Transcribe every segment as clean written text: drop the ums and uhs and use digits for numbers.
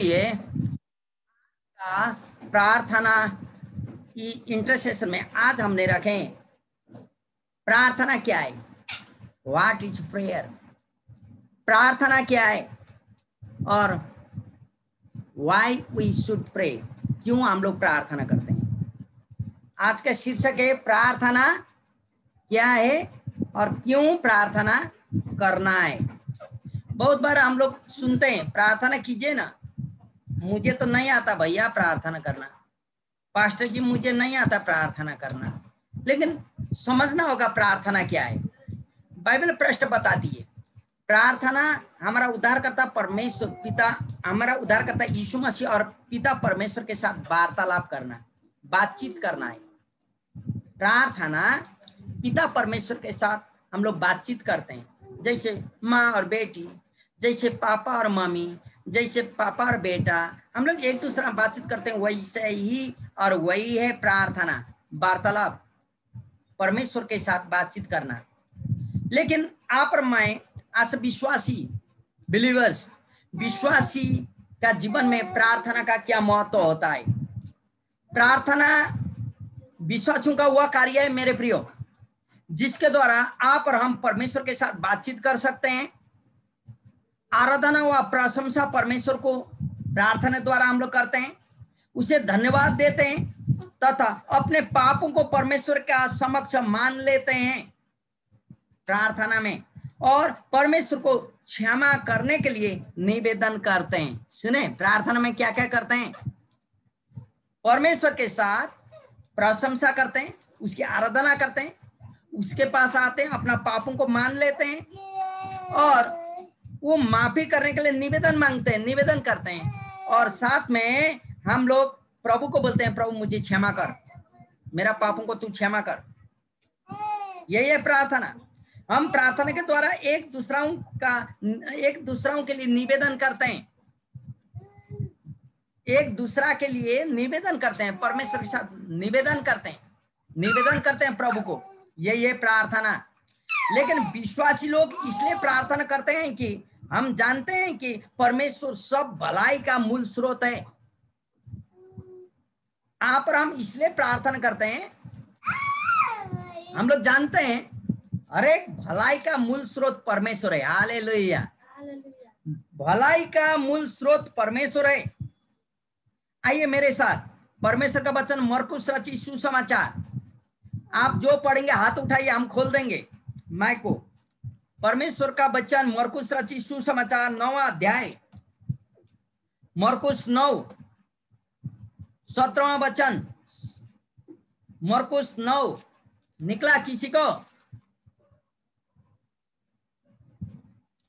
ये प्रार्थना इंटरसेशन में आज हमने रखे प्रार्थना क्या है, व्हाट इज प्रेयर, प्रार्थना क्या है और व्हाई वी शुड प्रे, क्यों हम लोग प्रार्थना करते हैं। आज का शीर्षक है प्रार्थना क्या है और क्यों प्रार्थना करना है। बहुत बार हम लोग सुनते हैं प्रार्थना कीजिए ना, मुझे तो नहीं आता भैया प्रार्थना करना, पास्टर जी मुझे नहीं आता प्रार्थना करना। लेकिन समझना होगा प्रार्थना क्या है। बाइबल पृष्ठ बताती है प्रार्थना हमारा उद्धारकर्ता परमेश्वर पिता, हमारा उद्धारकर्ता यीशु मसीह और पिता परमेश्वर के साथ वार्तालाप करना, बातचीत करना है। प्रार्थना पिता परमेश्वर के साथ हम लोग बातचीत करते हैं, जैसे माँ और बेटी, जैसे पापा और मम्मी, जैसे पापा और बेटा, हम लोग एक दूसरा बातचीत करते हैं, वैसे ही और वही है प्रार्थना, वार्तालाप, परमेश्वर के साथ बातचीत करना। लेकिन आप और मैं as विश्वासी बिलीवर्स, विश्वासी का जीवन में प्रार्थना का क्या महत्व होता है। प्रार्थना विश्वासियों का वह कार्य है मेरे प्रियो, जिसके द्वारा आप और हम परमेश्वर के साथ बातचीत कर सकते हैं। आराधना व प्रशंसा परमेश्वर को प्रार्थना द्वारा हम लोग करते हैं, उसे धन्यवाद देते हैं तथा अपने पापों को परमेश्वर का समक्ष मान लेते हैं प्रार्थना में, और परमेश्वर को क्षमा करने के लिए निवेदन करते हैं। सुने, प्रार्थना में क्या क्या करते हैं, परमेश्वर के साथ प्रशंसा करते हैं, उसकी आराधना करते हैं, उसके पास आते हैं, अपना पापों को मान लेते हैं और वो माफी करने के लिए निवेदन मांगते हैं, निवेदन करते हैं, और साथ में हम लोग प्रभु को बोलते हैं प्रभु मुझे क्षमा कर, मेरा पापों को तू क्षमा कर। यही है प्रार्थना। हम प्रार्थना के द्वारा एक दूसरों के लिए निवेदन करते हैं, एक दूसरा के लिए निवेदन करते हैं, परमेश्वर के साथ निवेदन करते हैं प्रभु को। यही है प्रार्थना। लेकिन विश्वासी लोग इसलिए प्रार्थना करते हैं कि हम जानते हैं कि परमेश्वर सब भलाई का मूल स्रोत है। आप और हम इसलिए प्रार्थना करते हैं, हम लोग जानते हैं हर एक भलाई का मूल स्रोत परमेश्वर है। हालेलुया, भलाई का मूल स्रोत परमेश्वर है। आइए मेरे साथ परमेश्वर का वचन मरकुस रचित सुसमाचार, आप जो पढ़ेंगे हाथ उठाइए, हम खोल देंगे माइक को। परमेश्वर का वचन मरकुस रचित सुसमाचार 9वां अध्याय, मरकुस 9 17वां वचन, मरकुस 9 निकला किसी को?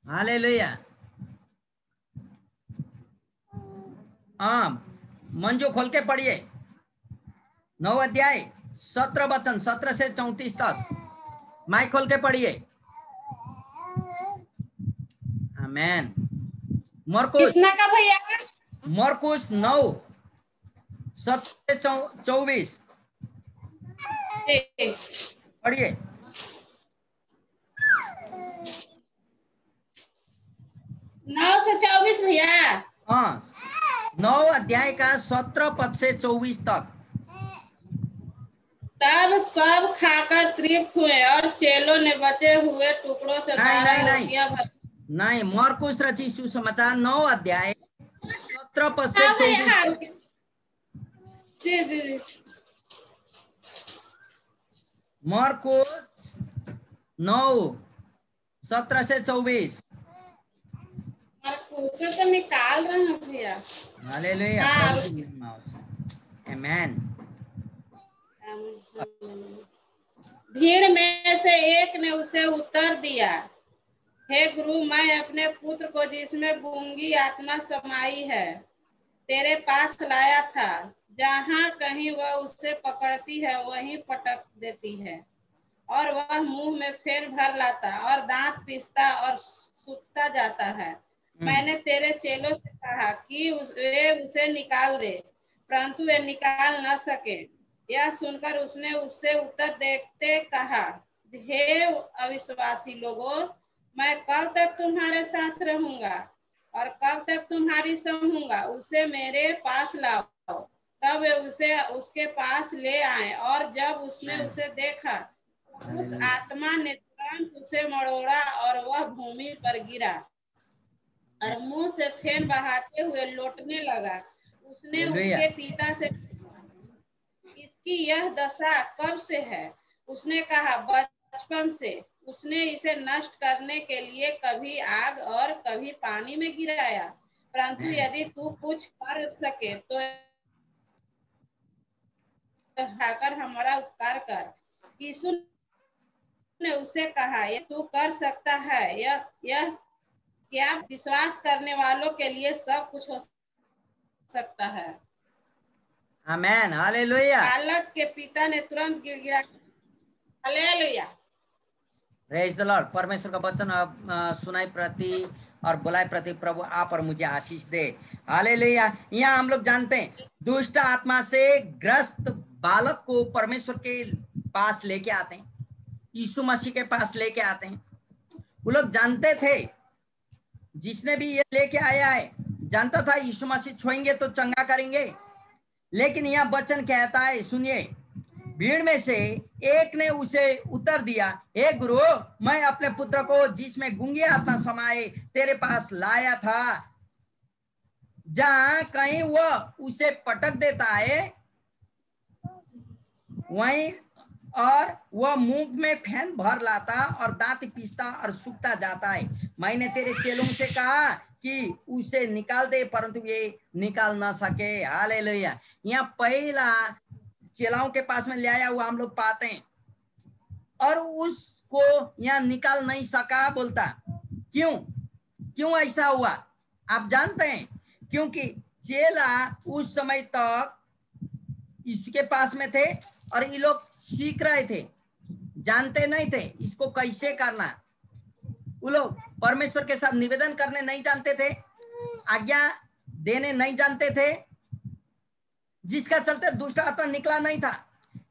हालेलुया। हाँ, मंजू खोल के पढ़िए 9 अध्याय 17 वचन, 17 से 34 तक, माइक खोल के पढ़िए। आमेन। मरकुस कितना का भैया? मरकुस 9 17 से 24 पढ़िए। 9 से 24 भैया। हाँ, 9 अध्याय का 17 पद से 24 तक। तब सब खाकर तृप्त हुए और चेलों ने बचे हुए टुकड़ों से 12 रोटियां भर। नहीं, मरकुस रचित सुसमाचार 9 अध्याय 17 पद से 24 तक। मरकुस 9 17 से 24। मरकुस से तो निकाल रहे हैं भैया। हालेलुया, आमेन। भीड़ में से एक ने उसे उत्तर दिया, हे गुरु, मैं अपने पुत्र को जिसमें गूंगी आत्मा समाई है तेरे पास लाया था। जहाँ कहीं वह उसे पकड़ती है वहीं पटक देती है, और वह मुंह में फेर भर लाता और दांत पीसता और सूखता जाता है। मैंने तेरे चेलों से कहा कि वे उसे निकाल दे, परंतु वे निकाल न सके। यह सुनकर उसने उससे उत्तर देते कहा, हे अविश्वासी लोगों, मैं कब तक तुम्हारे साथ रहूंगा? और कब तक तुम्हारी सहूंगा? उसे मेरे पास लाओ। तब वे उसे उसके पास ले आए, और जब उसने उसे देखा तो उस आत्मा ने तुरंत उसे मरोड़ा और वह भूमि पर गिरा और मुंह से फेन बहाते हुए लौटने लगा। उसने हालेलुया। उसके पिता से पूछा, इसकी यह दशा कब से है? उसने कहा, बचपन से। उसने इसे नष्ट करने के लिए कभी आग और कभी पानी में गिराया। परंतु यदि तू कुछ कर सके तो आकर हमारा उपकार कर। यीशु ने उसे कहा, यह तू कर सकता है। यह क्या विश्वास करने वालों के लिए सब कुछ हो सकता है। आमेन। हालेलुया। बालक के पिता ने तुरंत गिड़गिड़ा, हालेलुया। Praise the Lord. परमेश्वर का वचन सुनाई प्रति और बुलाए प्रति प्रभु आप और मुझे आशीष दे। हालेलुया। यहाँ हम लोग जानते हैं दुष्ट आत्मा से ग्रस्त बालक को परमेश्वर के पास लेके आते हैं, यीशु मसीह के पास लेके आते हैं। वो लोग जानते थे, जिसने भी ये लेके आया है जानता था यीशु मसीह छुएंगे तो चंगा करेंगे। लेकिन यह वचन कहता है, सुनिए, भीड़ में से एक ने उसे उत्तर दिया, हे गुरु, मैं अपने पुत्र को जिसमें गूंगी आत्मा समाये तेरे पास लाया था। जहां कहीं वह उसे पटक देता है वहीं, और वह मुंह में फैन भर लाता और दांत पीसता और सूखता जाता है। मैंने तेरे चेलों से कहा कि उसे निकाल दे, परंतु ये निकाल ना सके। हालेलुया। यहाँ पहला चेलाओं के पास में ले आया हुआ हम लोग पाते हैं, और उसको यहाँ निकाल नहीं सका। बोलता क्यों ऐसा हुआ? आप जानते हैं, क्योंकि चेला उस समय तक इसके पास में थे और ये लोग सीख रहे थे, जानते नहीं थे इसको कैसे करना। वो लोग परमेश्वर के साथ निवेदन करने नहीं जानते थे, आज्ञा देने नहीं जानते थे, जिसका चलते दुष्ट आत्मा निकला नहीं था।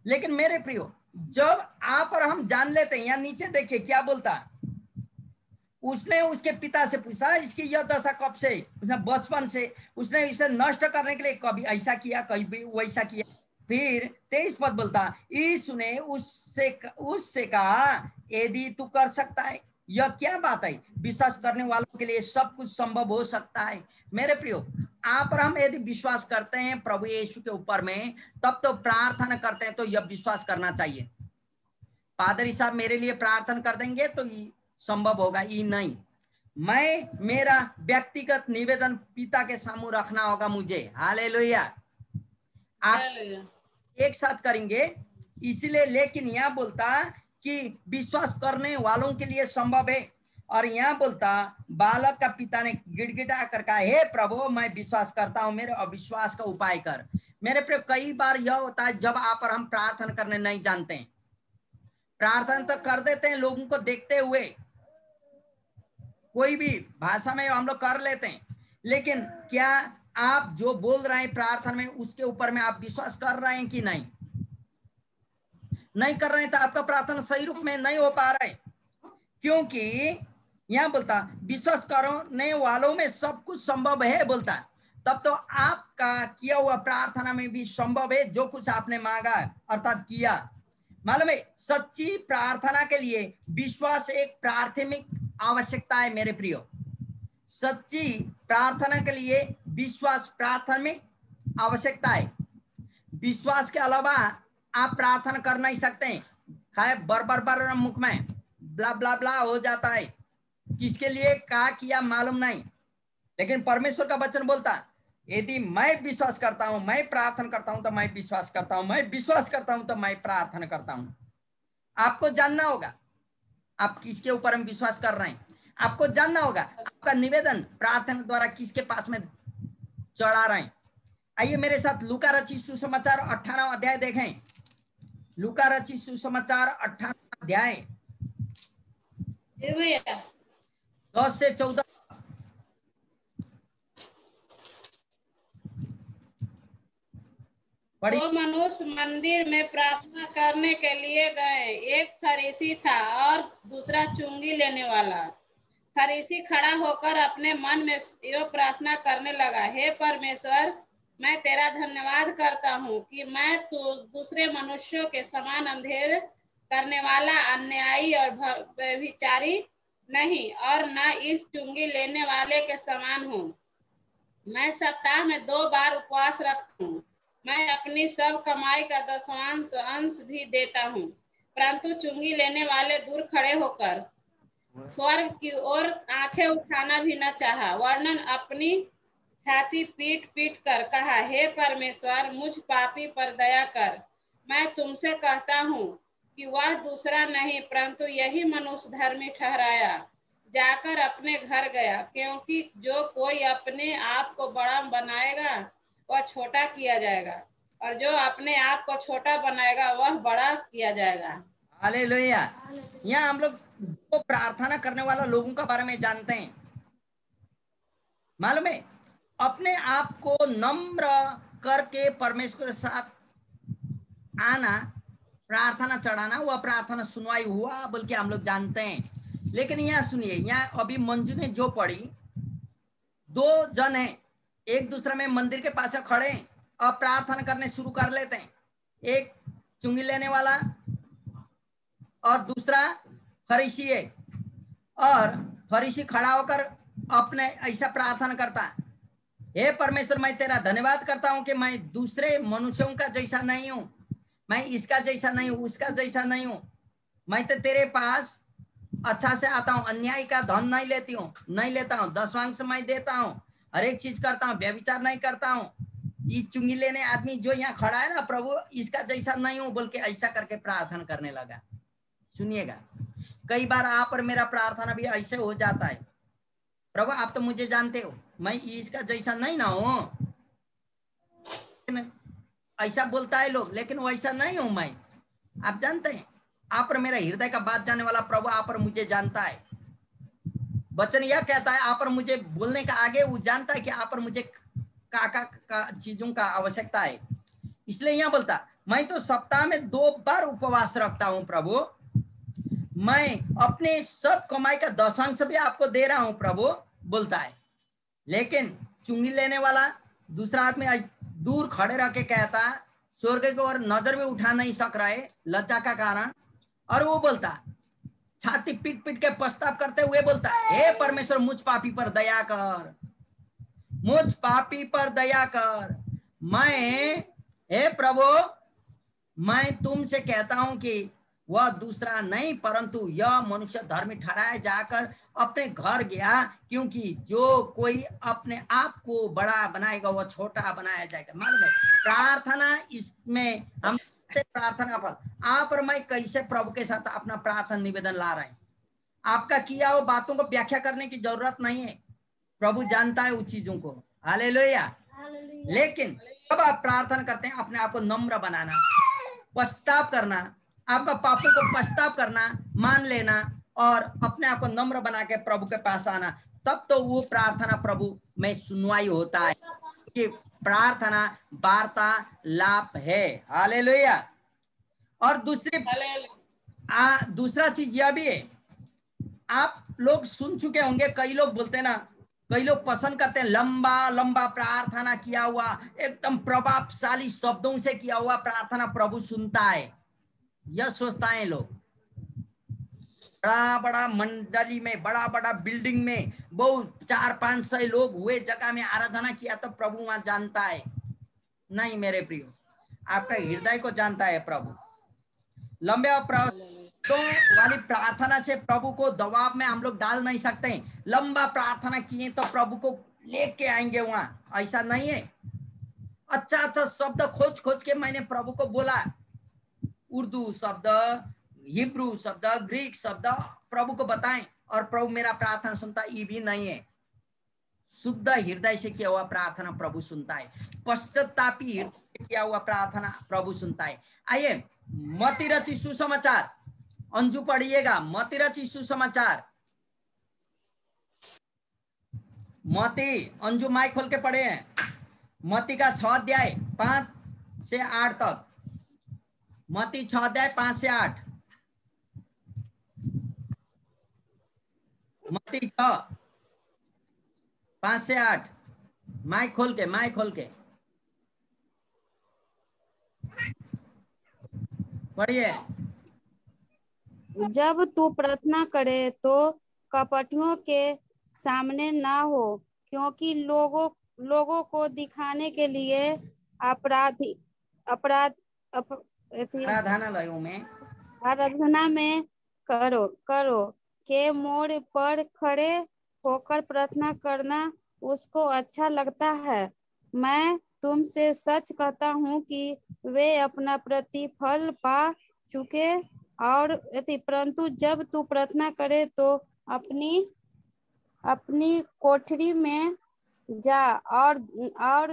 लेकिन मेरे प्रियो, जब आप और हम जान लेते हैं, यहाँ नीचे देखिए क्या बोलता, उसने उसके पिता से पूछा, इसकी यह दशा कब से? उसने बचपन से। उसने इसे नष्ट करने के लिए कभी ऐसा किया, कभी वैसा किया। फिर 23 पद बोलता, यीशु ने उससे कहा, यदि तू कर सकता है। यह क्या बात है? विश्वास करने वालों के लिए सब कुछ संभव हो सकता है। मेरे प्रियो, आप और हम यदि विश्वास करते हैं प्रभु यीशु के ऊपर में, तब तो प्रार्थना करते हैं तो यह विश्वास करना चाहिए, पादरी साहब मेरे लिए प्रार्थना कर देंगे तो संभव होगा। ये नहीं, मैं मेरा व्यक्तिगत निवेदन पिता के सामने रखना होगा मुझे। हालेलुया। आप एक साथ करेंगे इसलिए। लेकिन यहाँ बोलता कि विश्वास करने वालों के लिए संभव है, और यहाँ बोलता बालक का पिता ने गिड़गिड़ा कर कहा, हे प्रभु, मैं विश्वास करता हूं, मेरे अविश्वास का उपाय कर। मेरे प्रिय, कई बार यह होता है जब आप और हम प्रार्थना करने नहीं जानते हैं, प्रार्थना तो कर देते हैं लोगों को देखते हुए, कोई भी भाषा में हम लोग कर लेते हैं, लेकिन क्या आप जो बोल रहे हैं प्रार्थना में उसके ऊपर में आप विश्वास कर रहे हैं कि नहीं? नहीं कर रहे हैं तो आपका प्रार्थना सही रूप में नहीं हो पा रहा है। क्योंकि यहां बोलता विश्वास करने वालों में सब कुछ संभव है बोलता, तब तो आपका किया हुआ प्रार्थना में भी संभव है जो कुछ आपने मांगा अर्थात किया। मालूम है, सच्ची प्रार्थना के लिए विश्वास एक प्राथमिक आवश्यकता है। मेरे प्रियो, सच्ची प्रार्थना के लिए विश्वास प्राथमिक आवश्यकता है। विश्वास के अलावा आप प्रार्थना कर नहीं सकते हैं। बर मुख में ब्ला ब्ला ब्ला हो जाता है, किसके लिए क्या किया मालूम नहीं। लेकिन परमेश्वर का वचन बोलता, यदि मैं विश्वास करता हूं, मैं प्रार्थना करता हूं तो मैं विश्वास करता हूं, मैं विश्वास करता हूं तो मैं प्रार्थना करता हूं। आपको जानना होगा आप किसके ऊपर हम विश्वास कर रहे हैं। आपको जानना होगा आपका निवेदन प्रार्थना द्वारा किसके पास में चढ़ा रहे हैं। आइए मेरे साथ लूका रचित सुसमाचार 18वां अध्याय देखें। लूका रचित सुसमाचार 18वां अध्याय 10 से 14। दो मनुष्य मंदिर में प्रार्थना करने के लिए गए। एक फरीसी था और दूसरा चुंगी लेने वाला। फरीसी खड़ा होकर अपने मन में यो प्रार्थना करने लगा, हे परमेश्वर, मैं तेरा धन्यवाद करता हूँ कि मैं तो दूसरे मनुष्यों के समान अंधेर करने वाला, अन्यायी और व्यभिचारी नहीं, और न इस चुंगी लेने वाले के समान हूँ। मैं सप्ताह में 2 बार उपवास रखता हूँ। मैं अपनी सब कमाई का 10वां अंश भी देता हूँ। परंतु चुंगी लेने वाले दूर खड़े होकर स्वर्ग की ओर आंखें उठाना भी न चाहा, वरन अपनी छाती पीट पीट कर कहा, हे परमेश्वर, मुझ पापी पर दया कर। मैं तुमसे कहता हूँ कि वह दूसरा नहीं परंतु यही मनुष्य धर्मी ठहराया जाकर अपने घर गया, क्योंकि जो कोई अपने आप को बड़ा बनाएगा वह छोटा किया जाएगा, और जो अपने आप को छोटा बनाएगा वह बड़ा किया जाएगा। हालेलुया। यहाँ हम लोग दो प्रार्थना करने वाला लोगों का बारे में जानते हैं। मालूम है, अपने आप को नम्र करके परमेश्वर के साथ आना, प्रार्थना चढ़ाना, वह प्रार्थना सुनवाई हुआ बल्कि हम लोग जानते हैं। लेकिन यहाँ सुनिए, यहाँ अभी मंजू ने जो पढ़ी, 2 जन हैं, एक दूसरे में मंदिर के पास खड़े और प्रार्थना करने शुरू कर लेते हैं। एक चुंगी लेने वाला और दूसरा फरीसी है, और फरीसी खड़ा होकर अपने ऐसा प्रार्थना करता है, हे परमेश्वर, मैं तेरा धन्यवाद करता हूं कि मैं दूसरे मनुष्यों का जैसा नहीं हूं, मैं इसका जैसा नहीं हूं, उसका जैसा नहीं हूं। मैं तो तेरे पास अच्छा से आता हूं, अन्याय का धन नहीं लेता हूं, 10वां मैं देता हूं, हर एक चीज करता हूं, व्यभिचार नहीं करता हूं। ये चुंगी लेने आदमी जो यहाँ खड़ा है ना, प्रभु इसका जैसा नहीं हूं, बल्कि ऐसा करके प्रार्थना करने लगा। सुनिएगा, कई बार आप और मेरा प्रार्थना भी ऐसे हो जाता है, प्रभु आप तो मुझे जानते हो, मैं इसका जैसा नहीं ना हूं, ऐसा बोलता है लोग, लेकिन वैसा नहीं हूं मैं। आप जानते हैं, आप और मेरा हृदय का बात जानने वाला प्रभु आप और मुझे जानता है। वचन यह कहता है, आप और मुझे बोलने का आगे वो जानता है कि आप और मुझे का चीजों का आवश्यकता है। इसलिए यह बोलता, मैं तो सप्ताह में 2 बार उपवास रखता हूं प्रभु, मैं अपने सब कमाई का 10वां भी आपको दे रहा हूं प्रभु, बोलता है। लेकिन चुंगी लेने वाला दूसरा आदमी दूर खड़े रह के कहता, स्वर्ग की ओर नजर भी उठा नहीं सक रहा है लज्जा का कारण, और वो बोलता, छाती पीट पीट के पछतावा करते हुए बोलता, हे परमेश्वर, मुझ पापी पर दया कर, मुझ पापी पर दया कर। मैं, हे प्रभु, मैं तुमसे कहता हूं कि वह दूसरा नहीं परंतु यह मनुष्य धर्मी ठहराया जाकर अपने घर गया, क्योंकि जो कोई अपने आप को बड़ा बनाएगा वह छोटा बनाया जाएगा। मालूम है, प्रार्थना इसमें हम प्रार्थना पर आप और मैं कैसे प्रभु के साथ अपना प्रार्थना निवेदन ला रहे हैं। आपका किया हो बातों को व्याख्या करने की जरूरत नहीं है, प्रभु जानता है उन चीजों को। हालेलुया। लेकिन जब आप प्रार्थना करते हैं, अपने आप को नम्र बनाना, पश्चाताप करना, आपका पापों को पश्चाताप करना, मान लेना और अपने आप को नम्र बना के प्रभु के पास आना, तब तो वो प्रार्थना प्रभु में सुनवाई होता है, कि प्रार्थना वार्तालाप है। हालेलुया। और दूसरा चीज यह भी है, आप लोग सुन चुके होंगे, कई लोग बोलते हैं ना, कई लोग पसंद करते हैं लंबा लंबा प्रार्थना किया हुआ, एकदम प्रभावशाली शब्दों से किया हुआ प्रार्थना प्रभु सुनता है। यह सोचता है लोग, बड़ा बड़ा मंडली में, बड़ा बड़ा बिल्डिंग में बहुत 400-500 लोग हुए जगह में आराधना किया तो प्रभु वहां जानता है। नहीं मेरे प्रियो, आपका हृदय को जानता है प्रभु। लंबे तो वाली प्रार्थना से प्रभु को दबाव में हम लोग डाल नहीं सकते। लंबा प्रार्थना किए तो प्रभु को लेके आएंगे वहां, ऐसा नहीं है। अच्छा अच्छा शब्द खोज खोज के मैंने प्रभु को बोला, उर्दू शब्द, हिब्रू शब्द, ग्रीक शब्द प्रभु को बताएं और प्रभु मेरा प्रार्थना सुनता, ये भी नहीं है। शुद्ध हृदय से किया हुआ प्रार्थना प्रभु सुनता है, पश्चातापी हृदय से किया हुआ प्रार्थना प्रभु सुनता है। आइए मती रची सुसमाचार, अंजू पढ़िएगा, मती रची सुसमाचार, मती, अंजू माइक खोल के पढ़े हैं, मती का 6 अध्याय 5 से 8 तक, मती 6 अध्याय 5 से 8। मत्ती 6:5 से 8। माइक खोल के पढ़िए। जब तू प्रार्थना करे तो कपटियों के सामने ना हो, क्योंकि लोगों को दिखाने के लिए आराधनालयों में आराधना में करो के मोड़ पर खड़े होकर प्रार्थना करना उसको अच्छा लगता है। मैं तुमसे सच कहता हूँ कि वे अपना प्रतिफल पा चुके। और परंतु जब तू प्रार्थना करे तो अपनी कोठरी में जा और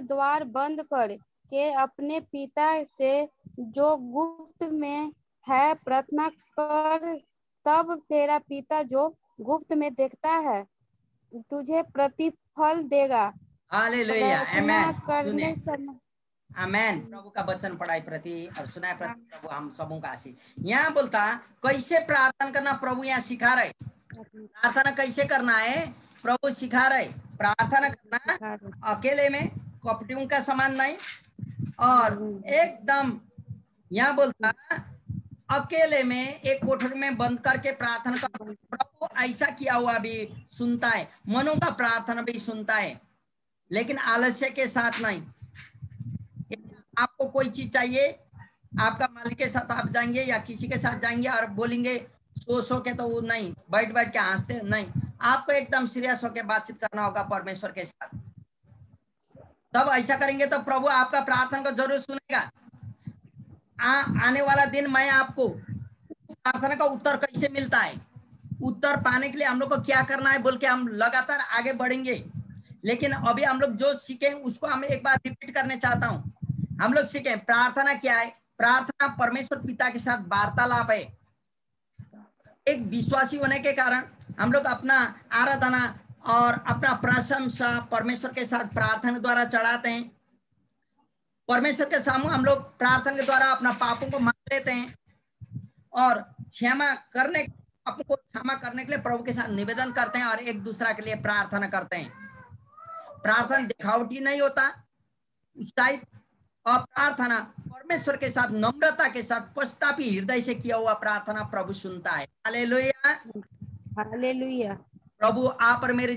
द्वार बंद कर के अपने पिता से जो गुप्त में है प्रार्थना कर, तब तेरा पिता जो गुप्त में देखता है तुझे प्रतिफल देगा। हालेलुया, प्रार्थना आमेन। करने सुने, समय आमेन। प्रभु का वचन पढ़ाई प्रति और सुनाए प्रति प्रभु हम सबों का आशीष। यहाँ बोलता कैसे प्रार्थना करना प्रभु यहाँ सिखा रहे। प्रार्थना कैसे करना है प्रभु सिखा रहे। प्रार्थना करना अकेले में कपटियों का समान नहीं, और एकदम यहाँ बोलता अकेले में एक कोठरी में बंद करके प्रार्थना कर। प्रभु ऐसा किया हुआ भी सुनता है, मनों का प्रार्थना भी सुनता है, लेकिन आलस्य के साथ नहीं। आपको कोई चीज चाहिए, आपका मालिक के साथ आप जाएंगे या किसी के साथ जाएंगे और बोलेंगे सो के, तो वो नहीं, बैठ के हंसते नहीं। आपको एकदम सीरियस होकर बातचीत करना होगा परमेश्वर के साथ। तब ऐसा करेंगे तो प्रभु आपका प्रार्थना को जरूर सुनेगा। आने वाला दिन मैं आपको प्रार्थना का उत्तर कैसे मिलता है, उत्तर पाने के लिए हम लोग को क्या करना है बोल के हम लगातार आगे बढ़ेंगे। लेकिन अभी हम लोग जो सीखे उसको हम एक बार रिपीट करने चाहता हूं। हम लोग सीखे प्रार्थना क्या है। प्रार्थना परमेश्वर पिता के साथ वार्तालाप है। एक विश्वासी होने के कारण हम लोग अपना आराधना और अपना प्रशंसा परमेश्वर के साथ प्रार्थना द्वारा चढ़ाते हैं। परमेश्वर के सामने हम लोग प्रार्थना के द्वारा अपना पापों को मान लेते हैं और अपने को क्षमा करने के लिए प्रभु के साथ निवेदन करते हैं और एक दूसरा के लिए प्रार्थना करते हैं। प्रार्थना दिखावटी नहीं होता, उत्साहित और प्रार्थना परमेश्वर के साथ नम्रता के साथ पश्चातापी हृदय से किया हुआ प्रार्थना प्रभु सुनता है। Hallelujah, hallelujah. प्रभु आप और मेरे